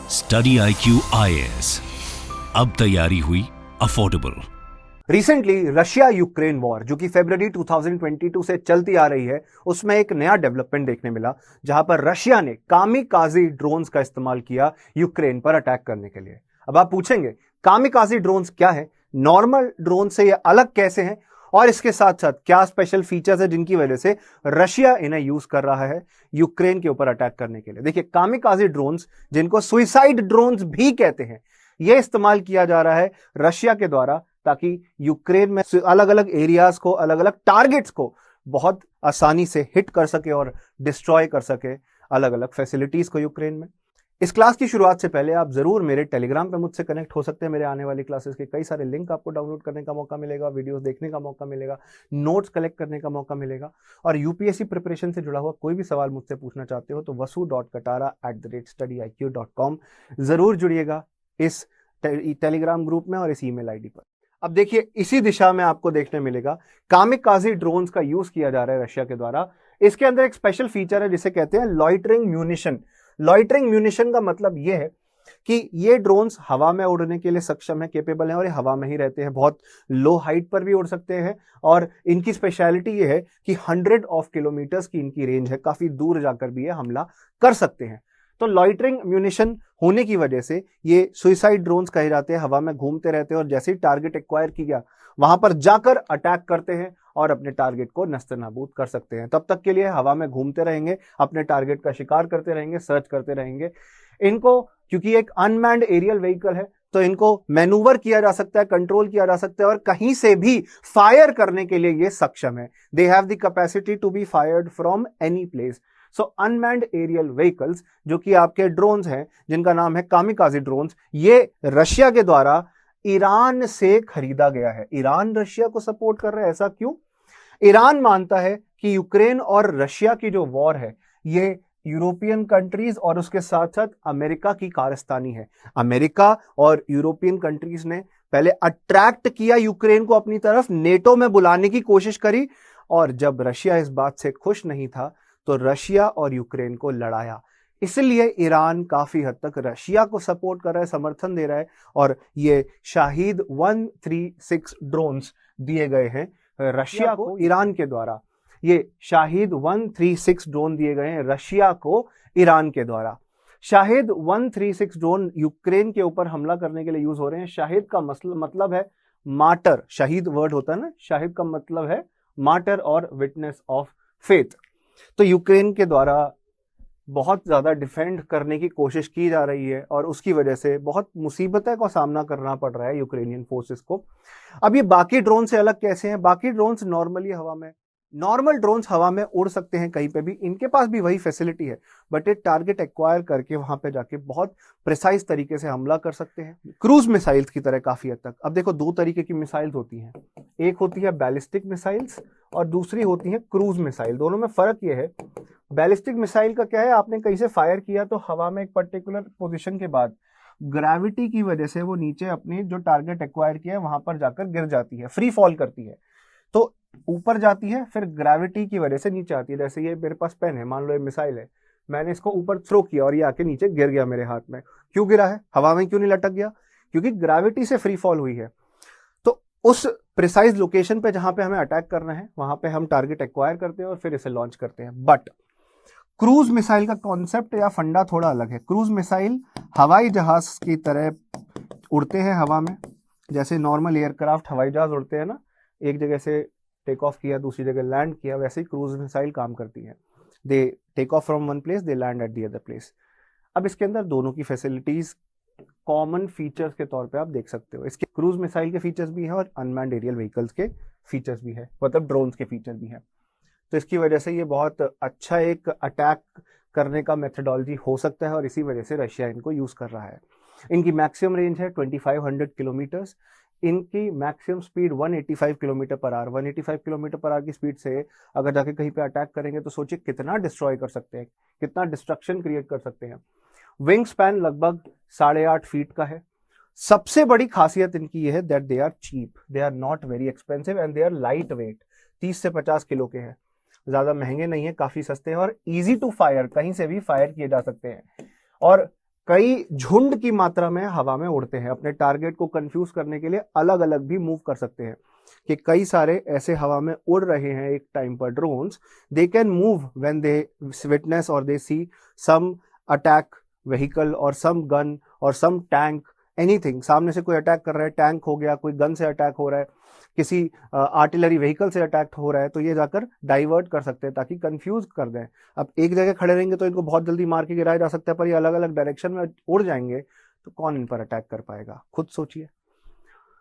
Study IQ IAS, अब तैयारी हुई affordable. Recently Russia Ukraine war जो कि फरवरी 2022 से चलती आ रही है, उसमें एक नया डेवलपमेंट देखने मिला जहां पर रशिया ने कामिकाजी ड्रोन्स का इस्तेमाल किया यूक्रेन पर अटैक करने के लिए। अब आप पूछेंगे कामिकाजी ड्रोन्स क्या है, नॉर्मल ड्रोन से ये अलग कैसे हैं और इसके साथ साथ क्या स्पेशल फीचर्स है जिनकी वजह से रशिया इन्हें यूज कर रहा है यूक्रेन के ऊपर अटैक करने के लिए। देखिए, कामिकाजी ड्रोन्स जिनको सुइसाइड ड्रोन्स भी कहते हैं, यह इस्तेमाल किया जा रहा है रशिया के द्वारा ताकि यूक्रेन में अलग अलग एरियाज को, अलग अलग टारगेट्स को बहुत आसानी से हिट कर सके और डिस्ट्रॉय कर सके अलग अलग फैसिलिटीज को यूक्रेन में। इस क्लास की शुरुआत से पहले आप जरूर मेरे टेलीग्राम पे मुझसे कनेक्ट हो सकते हैं। मेरे आने वाली क्लासेस के कई सारे लिंक आपको डाउनलोड करने का मौका मिलेगा, वीडियोस देखने का मौका मिलेगा, नोट्स कलेक्ट करने का मौका मिलेगा। और यूपीएससी प्रिपरेशन से जुड़ा हुआ कोई भी सवाल मुझसे पूछना चाहते हो तो vasu.katara@studyIQ.com जरूर जुड़िएगा इस टेलीग्राम ग्रुप में और इस ईमेल आईडी पर। अब देखिए, इसी दिशा में आपको देखने मिलेगा कामिकाजी ड्रोन्स का यूज किया जा रहा है रशिया के द्वारा। इसके अंदर एक स्पेशल फीचर है जिसे कहते हैं लॉइटरिंग म्यूनिशन। लॉइटरिंग म्यूनिशन का मतलब यह है कि ये ड्रोन्स हवा में उड़ने के लिए सक्षम है, केपेबल है और ये हवा में ही रहते हैं, बहुत लो हाइट पर भी उड़ सकते हैं और इनकी स्पेशलिटी ये है कि 100 ऑफ किलोमीटर्स की इनकी रेंज है, काफी दूर जाकर भी ये हमला कर सकते हैं। तो लॉइटरिंग म्यूनिशन होने की वजह से ये सुइसाइड ड्रोन्स कहे जाते हैं, हवा में घूमते रहते हैं और जैसे ही टारगेट एक्वायर किया वहां पर जाकर अटैक करते हैं और अपने टारगेट को नस्तनाबूद कर सकते हैं। तब तक के लिए हवा में घूमते रहेंगे, अपने टारगेट का शिकार करते रहेंगे, सर्च करते रहेंगे। इनको क्योंकि एक अनमैन्ड एरियल व्हीकल है तो इनको मैनूवर किया जा सकता है, कंट्रोल किया जा सकता है और कहीं से भी फायर करने के लिए ये सक्षम है। They have the capacity to be fired from any place. So unmanned aerial vehicles जो कि आपके ड्रोन्स हैं जिनका नाम है कामिकाजी ड्रोन्स, ये रशिया के द्वारा ईरान से खरीदा गया है। ईरान रशिया को सपोर्ट कर रहा है, ऐसा क्यों? ईरान मानता है कि यूक्रेन और रशिया की जो वॉर है ये यूरोपियन कंट्रीज और उसके साथ साथ अमेरिका की कारस्तानी है। अमेरिका और यूरोपियन कंट्रीज ने पहले अट्रैक्ट किया यूक्रेन को अपनी तरफ, नेटो में बुलाने की कोशिश करी और जब रशिया इस बात से खुश नहीं था तो रशिया और यूक्रेन को लड़ाया। इसलिए ईरान काफी हद तक रशिया को सपोर्ट कर रहा है, समर्थन दे रहा है और ये शाहिद 136 ड्रोन्स दिए गए हैं रशिया को ईरान के द्वारा। ये शाहिद 136 ड्रोन दिए गए हैं रशिया को ईरान के द्वारा। शाहिद 136 ड्रोन यूक्रेन के ऊपर हमला करने के लिए यूज हो रहे हैं। शाहिद का मतलब है मार्टर, शहीद वर्ड होता है ना, शाहिद का मतलब है मार्टर और विटनेस ऑफ फेथ। तो यूक्रेन के द्वारा बहुत ज्यादा डिफेंड करने की कोशिश की जा रही है और उसकी वजह से बहुत मुसीबतों का सामना करना पड़ रहा है यूक्रेनियन फोर्सेस को। अब ये बाकी ड्रोन से अलग कैसे हैं? बाकी ड्रोन्स नॉर्मल ड्रोन्स हवा में उड़ सकते हैं कहीं पे भी, इनके पास भी वही फैसिलिटी है, बट ये टारगेट एक्वायर करके वहां पे जाके बहुत प्रिसाइज तरीके से हमला कर सकते हैं, क्रूज मिसाइल्स की तरह काफी हद तक। अब देखो, दो तरीके की मिसाइल्स होती हैं, एक होती है बैलिस्टिक मिसाइल्स और दूसरी होती है क्रूज मिसाइल। दोनों में फर्क यह है, बैलिस्टिक मिसाइल का क्या है, आपने कहीं से फायर किया तो हवा में एक पर्टिकुलर पोजीशन के बाद ग्रेविटी की वजह से वो नीचे अपनी जो टारगेट एक्वायर किया है वहां पर जाकर गिर जाती है, फ्री फॉल करती है। तो ऊपर जाती है, फिर ग्रेविटी की वजह से नीचे आती है। जैसे ये मेरे पास पेन है, मान लो ये मिसाइल है, मैंने इसको ऊपर थ्रो किया और ये आके नीचे गिर गया मेरे हाथ में। क्यों गिरा है? हवा में क्यों नहीं लटक गया? क्योंकि ग्रेविटी से फ्री फॉल हुई है। तो उस प्रिसाइज लोकेशन पे जहां पे हमें अटैक करना है वहां पे हम टारगेट एक्वायर करते हैं और फिर इसे लॉन्च करते हैं। बट क्रूज मिसाइल का कॉन्सेप्ट या फंडा थोड़ा अलग है। क्रूज मिसाइल हवाई जहाज की तरह उड़ते हैं हवा में, जैसे नॉर्मल एयरक्राफ्ट हवाई जहाज उड़ते हैं ना, एक जगह से टेक ऑफ किया दूसरी जगह लैंड किया, वैसे ही क्रूज मिसाइल काम करती है। They take off from one place, they land at the other place. अब इसके अंदर दोनों की फैसिलिटीज कॉमन फीचर्स के तौर पे आप देख सकते हो। इसके क्रूज मिसाइल के फीचर्स भी हैं और अनमैन्ड एरियल व्हीकल्स के फीचर्स भी है, मतलब ड्रोन्स के फीचर्स भी हैं। तो इसकी वजह से ये बहुत अच्छा एक अटैक करने का मेथडोलॉजी हो सकता है और इसी वजह से रशिया इनको यूज कर रहा है। इनकी मैक्सिमम रेंज है 2500 किलोमीटर्स। इनकी maximum speed 185 kilometre per hour. 185 kilometre per hour की स्पीड से अगर जाके कहीं पे अटैक करेंगे तो सोचिए कितना डिस्ट्रॉय कर सकते हैं, कितना डिस्ट्रक्शन क्रिएट कर सकते हैं। विंग स्पैन लगभग 8.5 फीट का है। सबसे बड़ी खासियत इनकी यह है that they are cheap, they are not very expensive and they are light weight. 30 से 50 किलो के हैं, ज्यादा महंगे नहीं है, काफी सस्ते हैं और इजी टू फायर, कहीं से भी फायर किए जा सकते हैं। और कई झुंड की मात्रा में हवा में उड़ते हैं। अपने टारगेट को कंफ्यूज करने के लिए अलग अलग भी मूव कर सकते हैं कि कई सारे ऐसे हवा में उड़ रहे हैं एक टाइम पर drones. They can move when they witness और दे सी सम अटैक व्हीकल और सम गन और सम टैंक, एनीथिंग। सामने से कोई अटैक कर रहा है, टैंक हो गया, कोई गन से अटैक हो रहा है, किसी आर्टिलरी व्हीकल से अटैक हो रहा है, तो ये जाकर डाइवर्ट कर सकते हैं ताकि कंफ्यूज कर दें। अब एक जगह खड़े रहेंगे तो इनको बहुत जल्दी मार के गिराया जा सकता है, पर ये अलग अलग डायरेक्शन में उड़ जाएंगे तो कौन इन पर अटैक कर पाएगा, खुद सोचिए।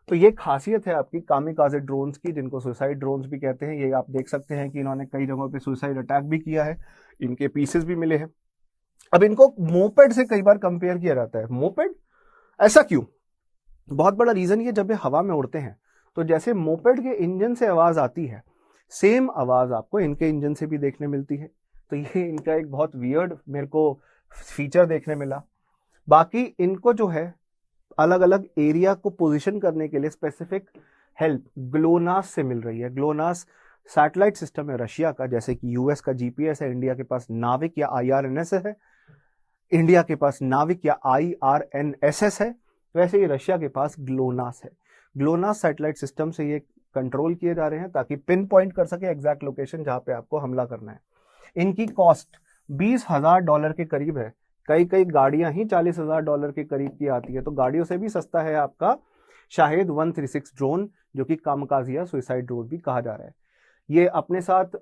तो ये खासियत है आपकी कामिकाजे ड्रोन्स की, जिनको सुसाइड ड्रोन्स भी कहते हैं। ये आप देख सकते हैं कि इन्होंने कई जगहों पे सुसाइड अटैक भी किया है, इनके पीसेस भी मिले हैं। अब इनको मोपेड से कई बार कंपेयर किया जाता है। मोपेड ऐसा क्यों? बहुत बड़ा रीजन ये, जब ये हवा में उड़ते हैं तो जैसे मोपेड के इंजन से आवाज आती है, सेम आवाज आपको इनके इंजन से भी देखने मिलती है। तो ये इनका एक बहुत वियर्ड मेरे को फीचर देखने मिला। बाकी इनको जो है अलग अलग एरिया को पोजीशन करने के लिए स्पेसिफिक हेल्प ग्लोनास से मिल रही है। ग्लोनास सैटेलाइट सिस्टम है रशिया का, जैसे कि यूएस का जीपीएस है, इंडिया के पास नाविक या आईआरएनएस है, इंडिया के पास नाविक या आईआरएनएसएस है, वैसे ही रशिया के पास ग्लोनास है। ग्लोनास सैटेलाइट सिस्टम से ये कंट्रोल किए जा रहे हैं ताकि पिन पॉइंट कर सके एग्जैक्ट लोकेशन जहां पे आपको हमला करना है। इनकी कॉस्ट $20,000 के करीब है। कई कई गाड़ियां ही $40,000 के करीब की आती है, तो गाड़ियों से भी सस्ता है आपका शाहिद 136 ड्रोन, जो कि कामकाजी या सुसाइड ड्रोन भी कहा जा रहा है। ये अपने साथ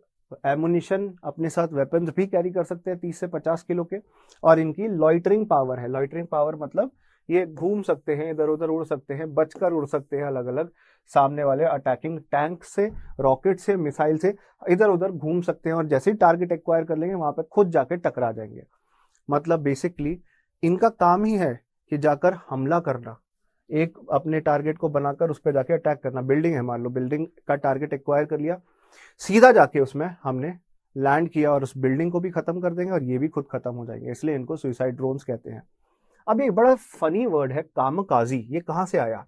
एमुनिशन, अपने साथ वेपन्स भी कैरी कर सकते हैं 30 से 50 किलो के। और इनकी लॉइटरिंग पावर है। लॉइटरिंग पावर मतलब ये घूम सकते हैं, इधर उधर उड़ सकते हैं, बचकर उड़ सकते हैं, अलग अलग सामने वाले अटैकिंग टैंक से, रॉकेट से, मिसाइल से इधर उधर घूम सकते हैं, और जैसे ही टारगेट एक्वायर कर लेंगे वहां पे खुद जाके टकरा जाएंगे। मतलब बेसिकली इनका काम ही है कि जाकर हमला करना, एक अपने टारगेट को बनाकर उस पर जाके अटैक करना। बिल्डिंग है, मान लो बिल्डिंग का टारगेट एक्वायर कर लिया, सीधा जाके उसमें हमने लैंड किया और उस बिल्डिंग को भी खत्म कर देंगे और ये भी खुद खत्म हो जाएंगे, इसलिए इनको सुसाइड ड्रोन्स कहते हैं। अब ये बड़ा फनी वर्ड है कामकाजी, ये कहां से आया?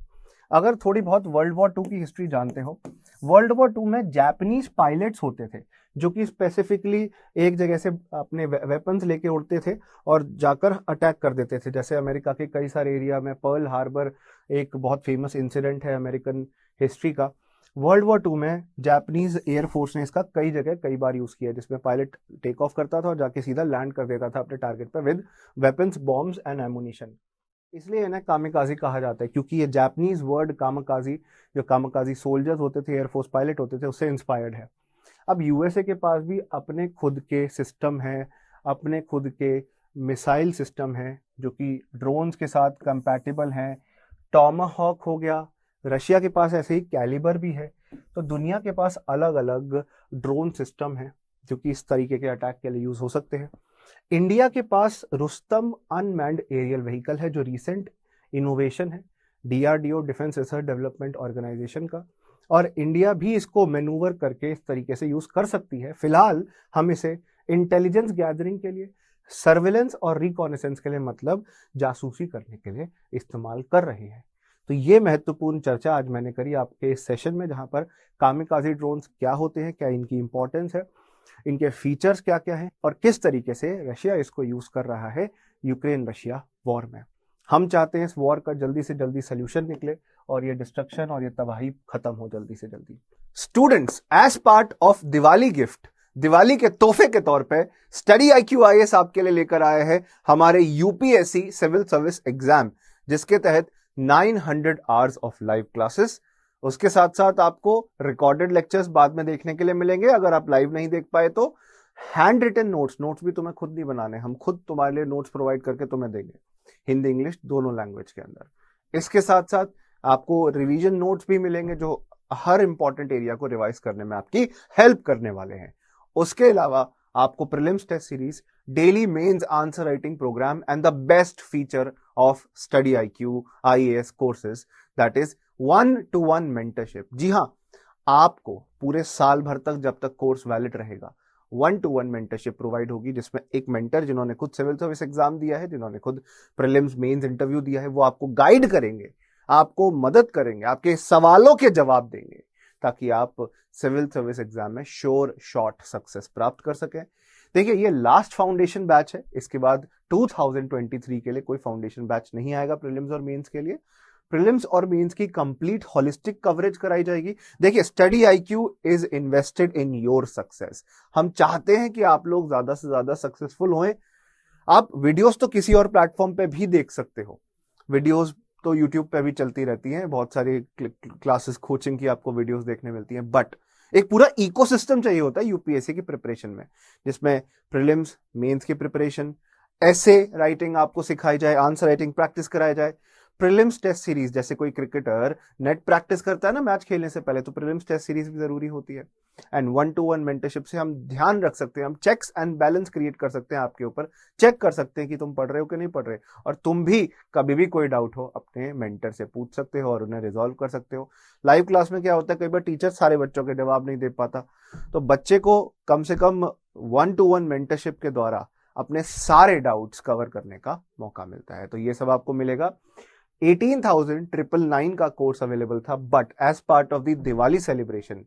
अगर थोड़ी बहुत वर्ल्ड वॉर टू की हिस्ट्री जानते हो, वर्ल्ड वॉर टू में जापानीज पायलट्स होते थे जो कि स्पेसिफिकली एक जगह से अपने वेपन्स लेके उड़ते थे और जाकर अटैक कर देते थे। जैसे अमेरिका के कई सारे एरिया में पर्ल हार्बर एक बहुत फेमस इंसिडेंट है अमेरिकन हिस्ट्री का। वर्ल्ड वॉर टू में जापानीज एयरफोर्स ने इसका कई जगह कई बार यूज किया, जिसमें पायलट टेक ऑफ करता था और जाके सीधा लैंड कर देता था अपने टारगेट पर with weapons, bombs and ammunition. इसलिए इन्हें कामिकाजी कहा जाता है, क्योंकि ये जापानीज वर्ड कामकाजी, जो कामकाजी सोल्जर्स होते थे, एयरफोर्स पायलट होते थे, उससे इंस्पायर्ड है। अब यूएसए के पास भी अपने खुद के सिस्टम है, अपने खुद के मिसाइल सिस्टम है जो कि ड्रोन्स के साथ कंपैटिबल हैं। टॉमाहॉक हो गया, रशिया के पास ऐसे ही कैलिबर भी है। तो दुनिया के पास अलग अलग ड्रोन सिस्टम है जो कि इस तरीके के अटैक के लिए यूज हो सकते हैं। इंडिया के पास रुस्तम अनमैन्ड एरियल व्हीकल है जो रिसेंट इनोवेशन है DRDO, defence research development organisation का, और इंडिया भी इसको मैनूवर करके इस तरीके से यूज कर सकती है। फिलहाल हम इसे इंटेलिजेंस गैदरिंग के लिए, सर्विलेंस और रिकॉनेसेंस के लिए, मतलब जासूसी करने के लिए इस्तेमाल कर रहे हैं। तो ये महत्वपूर्ण चर्चा आज मैंने करी आपके इस सेशन में, जहां पर कामिकाजी ड्रोन्स क्या होते हैं, क्या इनकी इंपॉर्टेंस है, इनके फीचर्स क्या क्या हैं, और किस तरीके से रशिया इसको यूज कर रहा है यूक्रेन रशिया वॉर में। हम चाहते हैं इस वॉर का जल्दी से जल्दी सोल्यूशन निकले और ये डिस्ट्रक्शन और ये तबाही खत्म हो जल्दी से जल्दी। Students, as part of Diwali gift, Diwali के तोहफे के तौर पे स्टडी IQ IAS आपके लिए लेकर आए हैं हमारे यूपीएससी सिविल सर्विस एग्जाम, जिसके तहत 900 आवर्स ऑफ लाइव क्लासेस, उसके साथ साथ आपको रिकॉर्डेड लेक्चर्स बाद में देखने के लिए मिलेंगे। अगर आप लाइव नहीं देख पाए तो हैंड रिटन नोट्स भी तुम्हें खुद नहीं बनाने, हम खुद तुम्हारे लिए नोट्स प्रोवाइड करके तुम्हें देंगे, हिंदी इंग्लिश दोनों लैंग्वेज के अंदर। इसके साथ साथ आपको रिवीजन नोट्स भी मिलेंगे जो हर इंपॉर्टेंट एरिया को रिवाइज करने में आपकी हेल्प करने वाले हैं। उसके अलावा आपको prelims test series, daily mains answer writing programme and the best feature of study IQ IAS कोर्सेज, दैट इज 1-to-1 मेंटरशिप। जी हां, आपको पूरे साल भर तक जब तक कोर्स वैलिड रहेगा 1-to-1 मेंटरशिप प्रोवाइड होगी, जिसमें एक मेंटर जिन्होंने खुद सिविल सर्विस एग्जाम दिया है, जिन्होंने खुद प्रीलिम्स मेंस इंटरव्यू दिया है, वो आपको गाइड करेंगे, आपको मदद करेंगे, आपके सवालों के जवाब देंगे, ताकि आप सिविल सर्विस एग्जाम में श्योर शॉट सक्सेस प्राप्त कर सकें। देखिए ये लास्ट फाउंडेशन बैच है, इसके बाद 2023 के लिए कोई फाउंडेशन बैच नहीं आएगा प्रीलिम्स और मेंस के लिए। प्रीलिम्स और मेंस की कंप्लीट होलिस्टिक कवरेज कराई जाएगी। देखिए study IQ is invested in your success. हम चाहते हैं कि आप लोग ज्यादा से ज्यादा सक्सेसफुल हों। आप वीडियोस तो किसी और प्लेटफॉर्म पे भी देख सकते हो, वीडियोस तो यूट्यूब पे भी चलती रहती हैं, बहुत सारी क्लासेस कोचिंग की आपको वीडियोस देखने मिलती हैं, बट एक पूरा इकोसिस्टम चाहिए होता है यूपीएससी की प्रिपरेशन में, जिसमें प्रीलिम्स मेंस की प्रिपरेशन, ऐसे राइटिंग आपको सिखाई जाए, आंसर राइटिंग प्रैक्टिस कराया जाए, प्रीलिम्स टेस्ट सीरीज, जैसे कोई क्रिकेटर नेट प्रैक्टिस करता है ना मैच खेलने से पहले, तो प्रीलिम्स टेस्ट सीरीज भी जरूरी होती है। एंड 1-to-1 मेंटरशिप से हम ध्यान रख सकते हैं, हम चेक्स एंड बैलेंस क्रिएट कर सकते हैं आपके ऊपर, चेक कर सकते हैं कि तुम पढ़ रहे हो कि नहीं पढ़ रहे, और तुम भी कभी भी कोई डाउट हो अपने मेंटर से पूछ सकते हो और उन्हें रिजॉल्व कर सकते हो। लाइव क्लास में क्या होता है, कई बार टीचर सारे बच्चों के जवाब नहीं दे पाता, तो बच्चे को कम से कम 1-to-1 मेंटरशिप के द्वारा अपने सारे डाउट्स कवर करने का मौका मिलता है। तो ये सब आपको मिलेगा। 18,999 का कोर्स अवेलेबल था, but as part of the Diwali celebration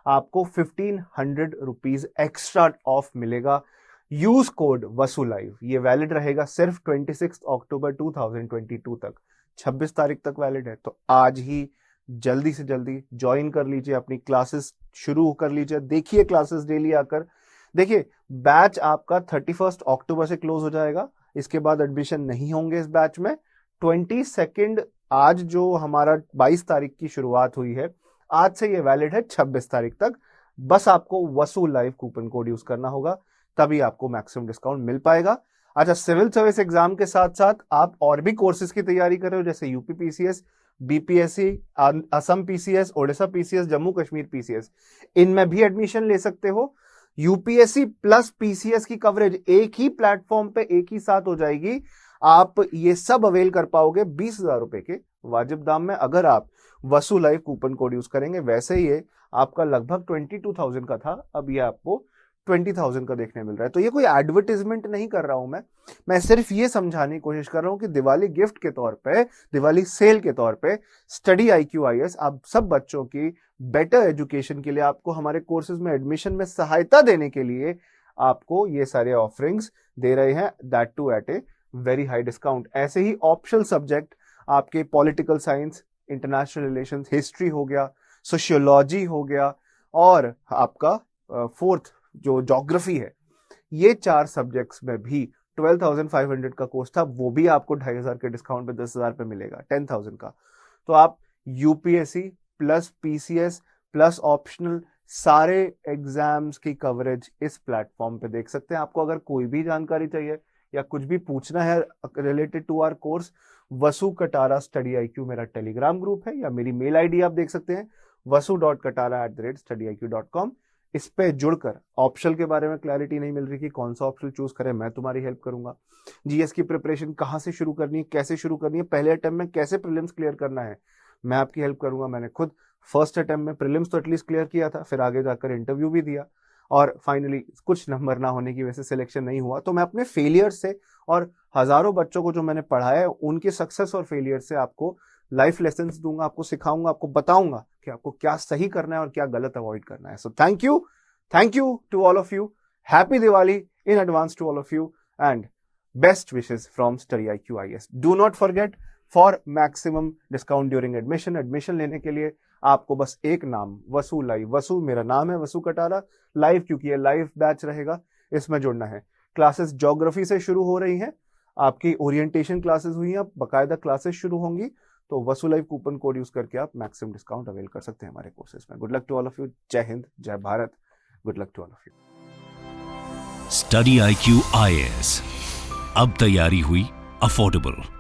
आपको 1,500 रुपीज एक्स्ट्रा ऑफ मिलेगा। यूज कोड वसु लाइव, ये वैलिड रहेगा सिर्फ 26 अक्टूबर 2022 तक, 26 तारीख तक वैलिड है। तो आज ही जल्दी से जल्दी ज्वाइन कर लीजिए, अपनी क्लासेस शुरू कर लीजिए, देखिए क्लासेस डेली आकर। देखिए बैच आपका 31 अक्टूबर से क्लोज हो जाएगा, इसके बाद एडमिशन नहीं होंगे इस बैच में। 22 आज जो हमारा 22 तारीख की शुरुआत हुई है, आज से ये वैलिड है 26 तारीख तक। बस आपको वसु लाइव कूपन कोड यूज करना होगा, तभी आपको मैक्सिमम डिस्काउंट मिल पाएगा। अच्छा, सिविल सर्विस एग्जाम के साथ साथ आप और भी कोर्सेज की तैयारी कर रहे हो, जैसे UP PCS, BPSC, Assam PCS, Odisha PCS, Jammu Kashmir PCS, इनमें भी एडमिशन ले सकते हो। यूपीएससी प्लस पीसीएस की कवरेज एक ही प्लेटफॉर्म पे एक ही साथ हो जाएगी। आप ये सब अवेल कर पाओगे 20,000 रुपए के वाजिब दाम में, अगर आप वसु लाइव कूपन कोड यूज करेंगे। वैसे ये आपका लगभग 22,000 का था, अब ये आपको 20,000 का देखने मिल रहा है। तो ये कोई एडवर्टीजमेंट नहीं कर रहा हूं मैं सिर्फ ये समझाने की कोशिश कर रहा हूं कि दिवाली गिफ्ट के तौर पे, दिवाली सेल के तौर पे स्टडी आईक्यू आईएएस आप सब बच्चों की बेटर एजुकेशन के लिए, आपको हमारे कोर्सेज में एडमिशन में सहायता देने के लिए आपको ये सारे ऑफरिंग्स दे रहे हैं, that too at a very high discount. ऐसे ही ऑप्शनल सब्जेक्ट आपके political science, international relations, history हो गया, सोशियोलॉजी हो गया, और आपका फोर्थ जो ज्योग्राफी है, ये 4 सब्जेक्ट्स में भी 12,500 का कोर्स था, वो भी आपको 2,500 के डिस्काउंट पे 10,000 पे मिलेगा, 10,000 का। तो आप UPSC plus PCS plus optional सारे एग्जाम्स की कवरेज इस प्लेटफॉर्म पे देख सकते हैं। आपको अगर कोई भी जानकारी चाहिए या कुछ भी पूछना है related to our course, Vasu Katara study IQ मेरा टेलीग्राम ग्रुप है, या मेरी मेल आईडी आप देख सकते हैं vasu.katara@studyIQ.com। इस पे जुड़कर ऑप्शनल के बारे में क्लैरिटी नहीं मिल रही कि कौन सा ऑप्शनल चूज करें, मैं तुम्हारी हेल्प करूंगा। जीएस की प्रिपरेशन कहां से शुरू करनी है, कैसे शुरू करनी है, पहले अटेम्प्ट में कैसे प्रीलिम्स क्लियर करना है, मैं आपकी हेल्प करूंगा। मैंने खुद फर्स्ट अटेम्प्ट में प्रीलिम्स तो एटलीस्ट क्लियर किया था, फिर आगे जाकर इंटरव्यू भी दिया, और फाइनली कुछ नंबर ना होने की वजह से सिलेक्शन नहीं हुआ। तो मैं अपने फेलियर से और हजारों बच्चों को जो मैंने पढ़ाया है उनके सक्सेस और फेलियर से आपको लाइफ लेसन्स दूंगा, आपको सिखाऊंगा, आपको बताऊंगा कि आपको क्या सही करना है और क्या गलत अवॉइड करना है। So thank you to all of you, happy Diwali in advance to all of you, and best wishes from study IQ IAS. Do not forget, for maximum discount during admission लेने के लिए आपको बस एक नाम, वसु लाइव, वसु मेरा नाम है, वसु कटारा लाइव, क्योंकि ये लाइव बैच रहेगा, इसमें जुड़ना है। क्लासेस ज्योग्राफी से शुरू हो रही हैं, आपकी ओरिएंटेशन क्लासेस हुई हैं, अब बाकायदा क्लासेस शुरू होंगी, तो वसु लाइव कूपन कोड यूज करके आप मैक्सिमम डिस्काउंट अवेल कर सकते हैं हमारे कोर्सेज में। Good luck to all of you, जय हिंद, जय Bharat, good luck to all of you. Study IQ IAS, अब तैयारी हुई अफोर्डेबल।